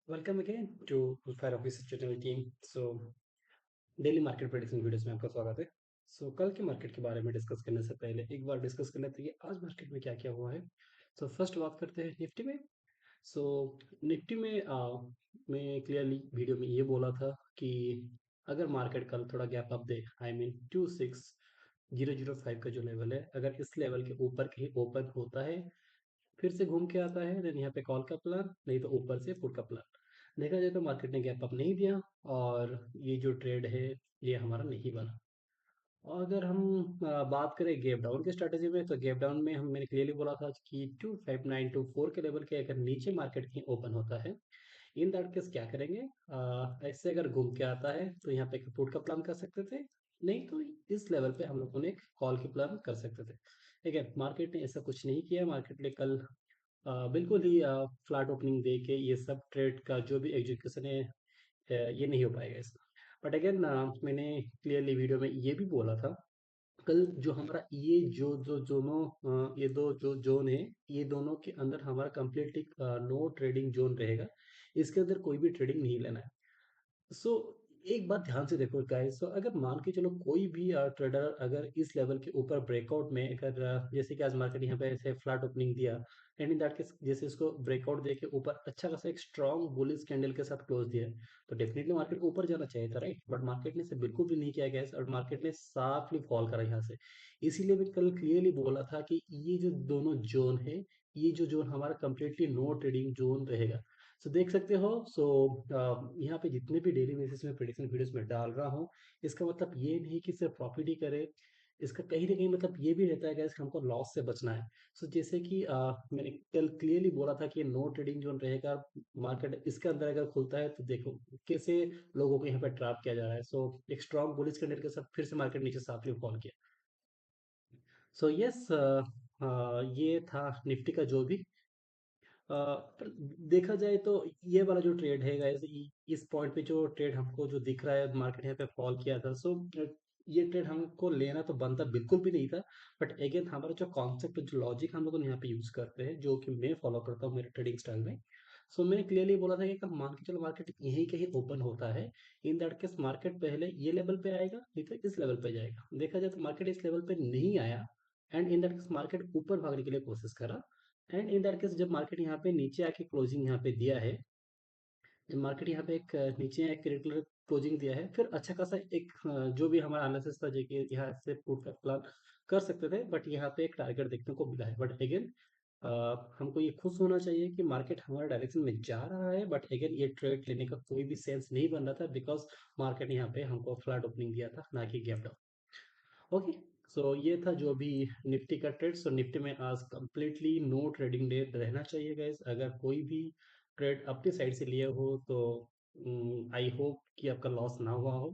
Welcome again to fire office channel team. So daily market prediction videos में आपका स्वागत है। कल के मार्केट के बारे में डिस्कस करने से पहले एक बार डिस्कस करना चाहिए आज मार्केट में क्या क्या हुआ है। फर्स्ट बात करते हैं निफ्टी में। सो निफ्टी में मैं क्लियरली वीडियो में ये बोला था कि अगर मार्केट कल थोड़ा gap up they, I mean 26005 का जो लेवल है, अगर इस लेवल के ऊपर कहीं ओपन होता है, फिर से घूम के आता है, देन यहाँ पे कॉल का प्लान, नहीं तो ऊपर से पुट का प्लान। देखा जाए तो मार्केट ने गैप अप नहीं दिया और ये जो ट्रेड है ये हमारा नहीं बना। और अगर हम बात करें गैप डाउन की स्ट्रेटेजी में, तो गैप डाउन में हम मैंने क्लियरली बोला था कि 25924 के लेवल के अगर नीचे मार्केट कहीं ओपन होता है, इन दैट केस क्या करेंगे, ऐसे अगर घूम के आता है तो यहाँ पे एक पुट का प्लान कर सकते थे, नहीं तो इस लेवल पे हम लोगों ने एक कॉल की प्लान कर सकते थे। ठीक है, मार्केट ने ऐसा कुछ नहीं किया। मार्केट ने कल बिल्कुल ही फ्लैट ओपनिंग दे के ये सब ट्रेड का जो भी एग्जीक्यूशन है, ये नहीं हो पाएगा इसका। बट अगेन मैंने क्लियरली वीडियो में ये भी बोला था, कल जो हमारा ये जो जो दोनों ये दो जो जोन है, ये दोनों के अंदर हमारा कंप्लीटली नो ट्रेडिंग जोन रहेगा। इसके अंदर कोई भी ट्रेडिंग नहीं लेना है। सो एक बात ध्यान से देखो गाइस, अगर मान के चलो कोई भी ट्रेडर अगर इस लेवल के ऊपर ब्रेकआउट में, अगर जैसे कि आज मार्केट यहाँ पे ऐसे फ्लैट ओपनिंग दिया, एंड इन दैट केस जैसे इसको ब्रेकआउट देके ऊपर अच्छा खासा एक स्ट्रॉन्ग बुलिश कैंडल के साथ क्लोज दिया है, तो डेफिनेटली मार्केट को ऊपर जाना चाहिए था, राइट? बट मार्केट ने इसे बिल्कुल भी नहीं किया गया और मार्केट ने साफली फॉल करा यहाँ से। इसीलिए मैं कल क्लियरली बोला था कि ये जो दोनों जोन है, ये जो जोन हमारा कंप्लीटली नो ट्रेडिंग जोन रहेगा। देख सकते हो। यहाँ पे जितने भी डेली बेसिस में प्रेडिक्शन वीडियोस में डाल रहा हूँ, इसका मतलब ये नहीं कि सिर्फ प्रॉफिट ही करे। इसका कहीं ना कहीं मतलब ये भी रहता है कि हमको लॉस से बचना है। जैसे कि मैंने कल क्लियरली बोला था कि नो ट्रेडिंग जोन रहेगा। मार्केट इसके अंदर अगर खुलता है तो देखो कैसे लोगों को यहाँ पे ट्रैप किया जा रहा है। एक स्ट्रॉन्ग बुलिश कैंडल के साथ फिर से मार्केट नीचे साफ फॉल किया। यस, ये था निफ्टी का जो भी पर देखा जाए तो ये वाला जो ट्रेड है गाइस, इस पॉइंट पे जो ट्रेड हमको जो दिख रहा है, मार्केट यहाँ पे फॉल किया था। ये ट्रेड हमको लेना तो बनता बिल्कुल भी नहीं था। बट अगेन हमारा जो कॉन्सेप्ट, जो लॉजिक हम लोग यहाँ पे यूज करते हैं, जो कि मैं फॉलो करता हूँ मेरे ट्रेडिंग स्टाइल में। मैंने क्लियरली बोला था कि अगर मान के चलो मार्केट यहीं कहीं ओपन होता है, इन दैट केस मार्केट पहले ये लेवल पे आएगा, नहीं तो इस लेवल पे जाएगा। देखा जाए तो मार्केट इस लेवल पे नहीं आया, and in that case market ऊपर भागने के लिए कोशिश करा। एंड इन दैट केस जब मार्केट यहाँ पे नीचे आके क्लोजिंग यहाँ पे दिया है, जब मार्केट यहाँ पे एक नीचे एक रेगुलर क्लोजिंग दिया है, फिर अच्छा खासा एक जो भी हमारा एनालिसिस था, जो कि यहाँ से पुट का प्लान कर सकते थे, बट यहाँ पे एक टारगेट देखने को मिला है। बट अगेन हमको ये खुश होना चाहिए कि मार्केट हमारे डायरेक्शन में जा रहा है। बट अगेन ये ट्रेड लेने का कोई भी सेंस नहीं बन रहा था, बिकॉज मार्केट यहाँ पे हमको फ्लैट ओपनिंग दिया था, ना कि गैप डाउन। ओके। ये था जो भी निफ्टी का ट्रेड। निफ्टी में आज कंप्लीटली नो ट्रेडिंग डे रहना चाहिए गाइस। अगर कोई भी ट्रेड अपनी साइड से लिए हो तो आई होप कि आपका लॉस ना हुआ हो।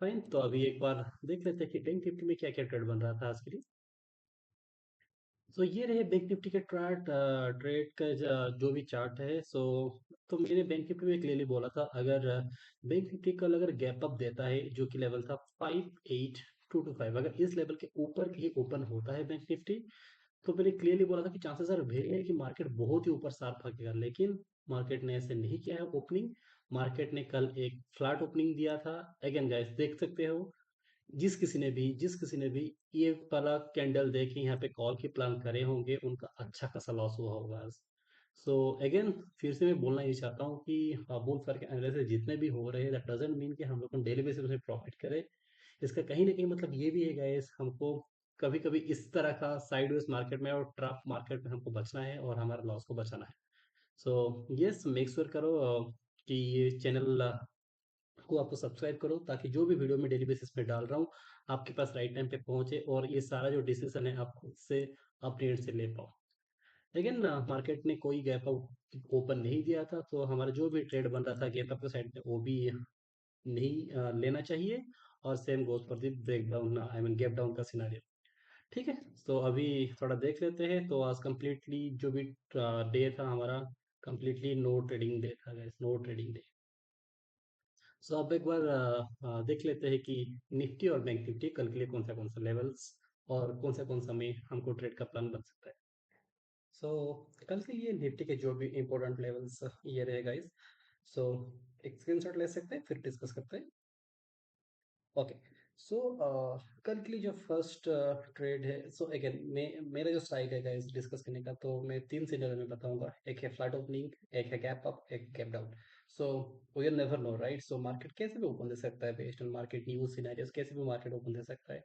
फाइन, तो अभी एक बार देख लेते हैं कि बैंक निफ्टी में क्या क्या ट्रेड बन रहा था आज के लिए। ये रहे बैंक निफ्टी के ट्रेड ट्रेड का जो भी चार्ट है। तो मैंने बैंक निफ्टी में क्लियरली बोला था, अगर बैंक निफ्टी कल अगर गैप अप देता है, जो कि लेवल था 58225, अगर इस लेवल के ऊपर कहीं ओपन होता है बैंक निफ्टी, तो मैंने क्लियरली बोला था कि चांसेस आर वेरी है कि मार्केट बहुत ही ऊपर शार्प भागेगा। लेकिन मार्केट ने ऐसे नहीं किया है ओपनिंग। मार्केट ने कल एक फ्लैट ओपनिंग दिया था। अगेन गाइस देख सकते हो, जिस किसी ने भी ये वाला कैंडल देखे यहाँ पे कॉल की प्लान करे होंगे, उनका अच्छा खासा लॉस हुआ होगा आज। अगेन फिर से मैं बोलना ये चाहता हूँ कि बुल फर के एनालिसिस जितने भी हो रहे हैं, दैट डजंट मीन कि हम लोग डेली बेसिस में प्रॉफिट करें। इसका कहीं ना कहीं मतलब ये भी है गाइस, हमको कभी कभी इस तरह का साइडवेज मार्केट में और ट्रफ मार्केट में हमको बचना है और हमारा लॉस को बचाना है। यस, मेक श्योर करो कि ये चैनल को आपको सब्सक्राइब करो, ताकि जो भी वीडियो मैं डेली बेसिस पे डाल रहा हूँ आपके पास राइट टाइम पे पहुंचे, और ये सारा जो डिसीजन है आप खुद से अपने एंड से ले पाओ। लेकिन मार्केट ने कोई गैप अप ओपन नहीं दिया था, तो हमारा जो भी ट्रेड बन रहा था गैप अप के साइड में, वो भी नहीं लेना चाहिए। और same goes for the break down, I mean gap down का सिनारियो। ठीक है। अभी थोड़ा देख लेते हैं। तो आज कंप्लीटली जो भी डे था हमारा, कंप्लीटली नो ट्रेडिंग डे था गाइस, नो ट्रेडिंग डे। अब एक बार देख लेते हैं कि निफ्टी और बैंक निफ्टी कल के लिए कौन सा लेवल्स और कौन सा में हमको ट्रेड का प्लान बन सकता है। कल के लिए निफ्टी के जो भी इम्पोर्टेंट लेवल्स ये रहेगा इस। सो एक स्क्रीनशॉट ले सकते हैं, फिर डिस्कस करते हैं। ओके। सो कल के लिए जो फर्स्ट ट्रेड है, सो अगेन मेरा जो स्टाइल है गाइस डिस्कस करने का, तो मैं तीन सिनेरियो में बताऊंगा। एक है फ्लैट ओपनिंग, एक है गैप अप, एक gap down. So we will never know, right? So market कैसे भी ओपन दे सकता है, based on market news scenarios कैसे भी मार्केट ओपन दे सकता है।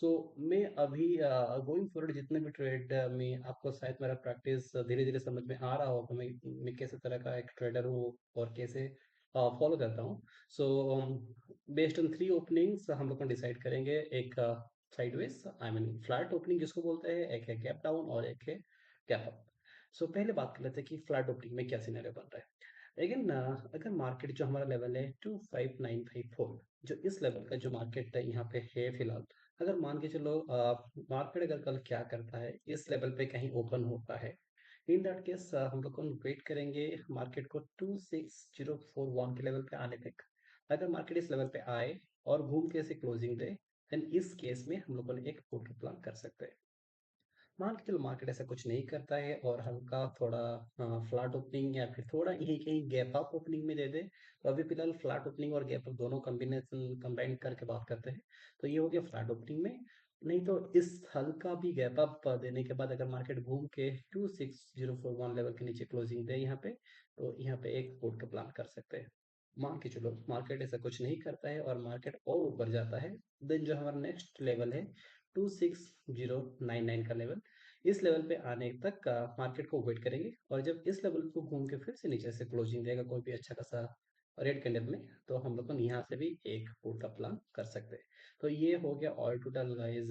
सो मैं अभी गोइंग फॉरवर्ड जितने भी ट्रेड में आपको शायद मेरा प्रैक्टिस धीरे धीरे समझ में आ रहा होगा, मैं कैसे तरह का एक ट्रेडर हूँ और कैसे फॉलो करता हूँ। So based on three openings हम लोग डिसाइड करेंगे। एक sideways, I mean flat opening जिसको बोलते हैं, एक है गैप डाउन और एक है गैप अप। सो पहले बात कर लेते हैं कि फ्लैट ओपनिंग में क्या सिनेरियो बन रहा है। लेकिन अगर मार्केट जो हमारा लेवल है 25954, जो इस लेवल का जो मार्केट है यहाँ पे है फिलहाल, अगर मान के चलो मार्केट अगर कल क्या करता है, इस लेवल पे कहीं ओपन होता है, इन दैट केस हम लोग को वेट करेंगे मार्केट को 26041 के लेवल पे आने तक। अगर मार्केट इस लेवल पे आए और घूम के इसे क्लोजिंग दे, देन इस केस में हम लोगों ने एक पुट प्लान कर सकते हैं। मान के चलो मार्केट ऐसा कुछ नहीं करता है और हल्का थोड़ा फ्लैट ओपनिंग या फिर थोड़ा यहीं कहीं गैप अप ओपनिंग में दे दे, तो अभी फिलहाल फ्लैट ओपनिंग और गैप अप दोनों कॉम्बिनेशन कंबाइन करके बात करते हैं। तो ये हो गया फ्लैट ओपनिंग में। नहीं तो इस हल्का भी गैप अप देने के बाद अगर मार्केट घूम के 26041 लेवल के नीचे क्लोजिंग दे यहाँ पे, तो यहाँ पे एक पुट का प्लान कर सकते हैं। मान के चलो मार्केट ऐसा कुछ नहीं करता है और मार्केट और ऊपर जाता है, देन जो हमारा नेक्स्ट लेवल है 26099 का लेवल, इस लेवल पे आने तक का मार्केट को वेट करेंगे। और जब इस लेवल को घूम के फिर से नीचे से क्लोजिंग देगा कोई भी अच्छा खासा रेड कैंडल में, तो हम लोग को यहाँ से भी एक पुट का प्लान कर सकते हैं। तो ये हो गया all total guys,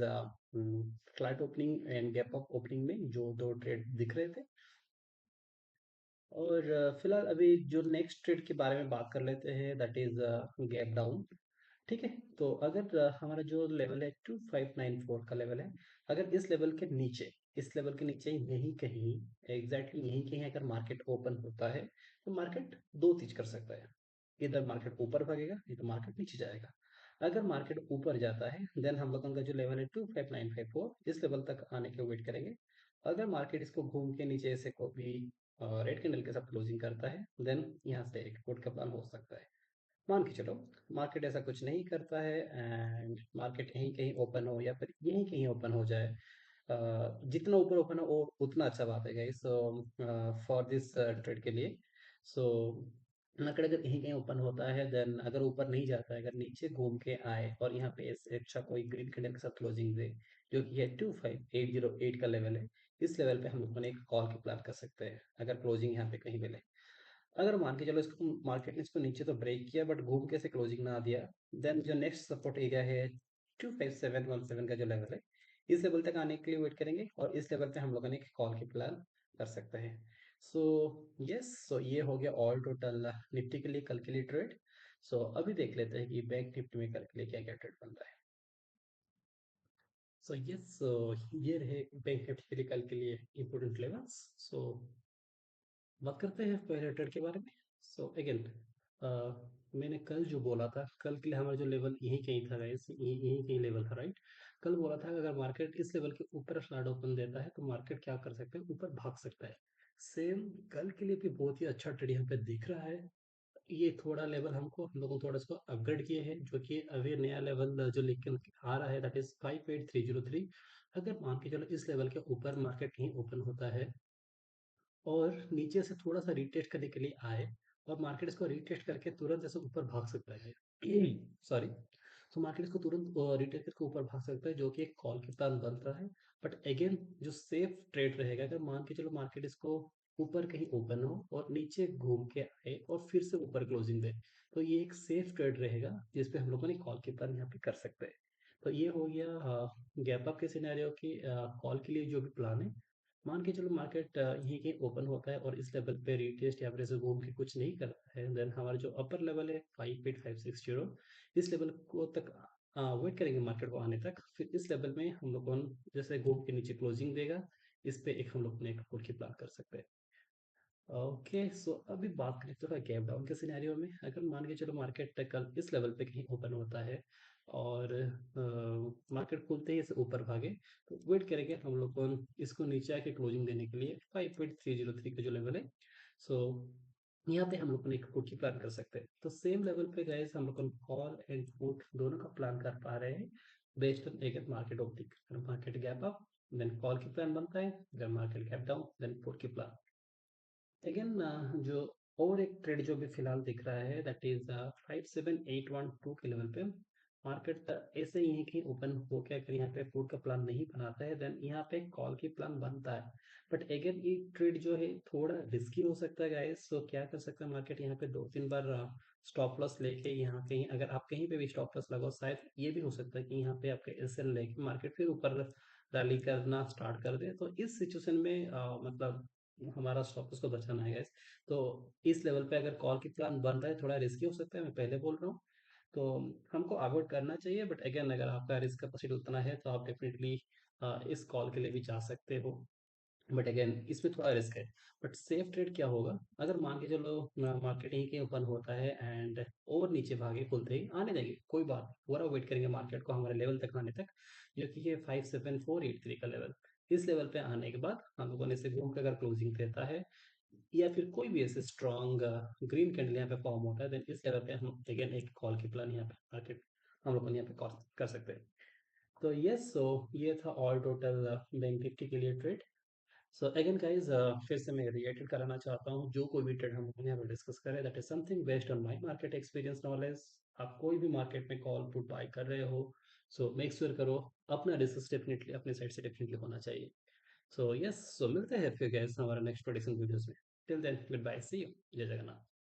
flat opening and gap up opening में जो दो ट्रेड दिख रहे थे। और फिलहाल अभी जो नेक्स्ट ट्रेड के बारे में बात कर लेते हैं, दैट इज गैप डाउन। ठीक है। तो अगर हमारा जो लेवल है 2594 का लेवल है, अगर इस लेवल के नीचे, इस लेवल के नीचे यहीं कहीं, एग्जैक्टली यहीं कहीं अगर मार्केट ओपन होता है, तो मार्केट दो चीज कर सकता है। इधर मार्केट ऊपर भागेगा, नहीं तो मार्केट नीचे जाएगा। अगर मार्केट ऊपर जाता है, देन हम लोगों का जो लेवल है 25954, इस लेवल तक आने के वेट करेंगे। अगर मार्केट इसको घूम के नीचे से कोई रेड कैंडल के साथ क्लोजिंग करता है, देन यहाँ से एक पुट का प्लान हो सकता है। मान के चलो मार्केट ऐसा कुछ नहीं करता है एंड मार्केट यहीं कहीं ओपन हो या फिर यहीं कहीं ओपन हो जाए, जितना ऊपर ओपन हो वो उतना अच्छा बात है guys. So for this trade के लिए, सो मार्केट अगर यहीं कहीं ओपन होता है, देन अगर ऊपर नहीं जाता है, अगर नीचे घूम के आए और यहाँ पे ऐसे अच्छा कोई ग्रीन कैंडल के साथ क्लोजिंग दे, जो कि है 25808 का लेवल है, इस लेवल पे हम लोग ने एक कॉल की प्लान कर सकते हैं अगर क्लोजिंग यहाँ पे कहीं मिले। अगर मान के चलो इसको मार्केट ने इसको नीचे तो ब्रेक किया बट घूम के ऐसे क्लोजिंग ना दिया, देन जो नेक्स्ट सपोर्ट एरिया है 25717 का जो लेवल है, इस लेवल तक आने के लिए वेट करेंगे और इस लेवल पे हम लोगों ने एक कॉल की प्लान कर सकते हैं। सो यस, सो ये हो गया ऑल टोटल निफ्टी के लिए कल के लिए ट्रेड। सो अभी देख लेते हैं कि बैंक निफ्टी में कल के लिए क्या क्या ट्रेड बन रहा है। सो यस, सो ये रहे बैंक निफ्टी के लिए कल के लिए इंपोर्टेंट लेवल्स। सो बात करते हैं पहले ट्रेड के बारे में। सो अगेन, मैंने कल जो बोला था, कल के लिए हमारा जो लेवल यही कहीं था गाइस, यही कहीं लेवल था, राइट? कल बोला था कि अगर मार्केट इस लेवल के ऊपर फ्लैट ओपन देता है, तो मार्केट क्या कर सकते हैं, ऊपर भाग सकता है। सेम कल के लिए भी बहुत ही अच्छा ट्रेड यहाँ पे दिख रहा है। ये थोड़ा लेवल हम लोगों थोड़ा इसको अपग्रेड किए हैं, जो कि अभी नया लेवल जो लेकर आ रहा है, दैट इज 58303। अगर मान के चलो इस लेवल के ऊपर मार्केट कहीं ओपन होता है और नीचे से थोड़ा-सा रीटेस्ट करने के लिए आए और मार्केट इसको रीटेस्ट करके तुरंत ऐसे ऊपर भाग सकता है। सॉरी। तो मार्केट इसको तुरंत रीटेस्ट करके ऊपर भाग सकता है, जो कि एक कॉल के साथ बनता है। बट अगेन जो सेफ ट्रेड रहेगा, अगर मान के चलो मार्केट इसको ऊपर कहीं ओपन हो और नीचे घूम के आए और फिर से ऊपर क्लोजिंग दे, तो ये एक सेफ ट्रेड रहेगा जिसपे हम लोगों ने कॉल के प्लान यहाँ पे कर सकते हैं। तो ये हो गया गैप अप के सिनेरियो की कॉल के लिए जो भी प्लान है। मान के चलो मार्केट यहीं कहीं ओपन होता है और इस लेवल पे रीटेस्ट या फिर ऐसे घूम के कुछ नहीं करता है, देन हमारा जो अपर लेवल है 58560, इस लेवल को तक वेट करेंगे मार्केट को आने तक। फिर इस लेवल में हम लोग जैसे घूम के नीचे क्लोजिंग देगा, इस पे एक हम लोग ने एक पुट की प्लान कर सकते हैं। ओके, सो अभी बात करें थोड़ा गैप डाउन के सिनेरियो में। अगर मान के चलो मार्केट कल इस लेवल पे कहीं ओपन होता है और मार्केट खुलते ही इसे ऊपर भागे, तो वेट करेंगे हम लोग इसको नीचे आके क्लोजिंग देने के लिए 5.303 का जो लेवल है। सो यहाँ पे हम लोग एक पुट की प्लान कर सकते हैं। तो सेम लेवल पे गाइस हम लोग कॉल एंड पुट दोनों का प्लान कर पा रहे हैं बेस्ड ऑन एक market optic. Market gap up then call की प्लान बनता है, अगर market gap down then put की प्लान। अगेन जो और एक ट्रेड जो भी फिलहाल दिख रहा है दैट इज 57812 के लेवल पे मार्केट ऐसे ही है कि ओपन हो के अगर यहाँ पे पुट का प्लान नहीं बनाता है देन यहाँ पे कॉल की प्लान बनता है। बट अगेन ये ट्रेड जो है थोड़ा रिस्की हो सकता है गाइस। सो क्या कर सकता है मार्केट यहाँ पे दो तीन बार स्टॉप लॉस लेके यहाँ कहीं अगर आप कहीं पे भी स्टॉप लॉस लगाओ शायद ये भी हो सकता है कि यहाँ पे आपके एसएल लेके मार्केट फिर ऊपर रैली करना स्टार्ट कर दे। तो इस सिचुएशन में मतलब हमारा स्टॉप लॉस को बचाना है गाइस। तो इस लेवल पे अगर कॉल की प्लान बन रहा है थोड़ा रिस्की हो सकता है, मैं पहले बोल रहा हूँ। तो हमको अवॉइड करना चाहिए। बट अगेन अगर आपका रिस्क कैपेसिटी उतना है तो आप डेफिनेटली इस कॉल के लिए भी जा सकते हो। बट अगेन इसमें थोड़ा रिस्क है। बट सेफ ट्रेड क्या होगा, अगर मान के चलो मार्केट यहीं के ओपन होता है एंड और नीचे भागे खुलते ही आने देंगे, कोई बात नहीं, पूरा वेट करेंगे मार्केट को हमारे लेवल तक आने तक, जो कि है 57483 का लेवल। इस लेवल पे आने के बाद हम लोगों ने इसे घूम के अगर क्लोजिंग देता है या फिर कोई भी ऐसे स्ट्रॉन्ग ग्रीन कैंडल यहाँ पे फॉर्म होता है देन इस लेवल पे हम अगेन एक कॉल की प्लान यहाँ पे मार्केट हम लोग यहाँ पे कर सकते हैं। तो यस, सो ये था ऑल टोटल बैंक निफ्टी के लिए ट्रेड। सो अगेन गाइज फिर से मैं रिएटेड कराना चाहता हूँ, जो कोई भी ट्रेड हम लोगों ने यहाँ पे डिस्कस करें that is something based on my market experience knowledge. आप कोई भी मार्केट में कॉल पुट बाय कर रहे हो सो मेक श्योर करो अपना रिसर्च डेफिनेटली अपने साइड से डेफिनेटली होना चाहिए। सो यस, सो मिलते हैं फिर गाइस हमारे नेक्स्ट प्रोडिक्शन वीडियोस में। Till then good bye, see you, जय जगन्नाथ।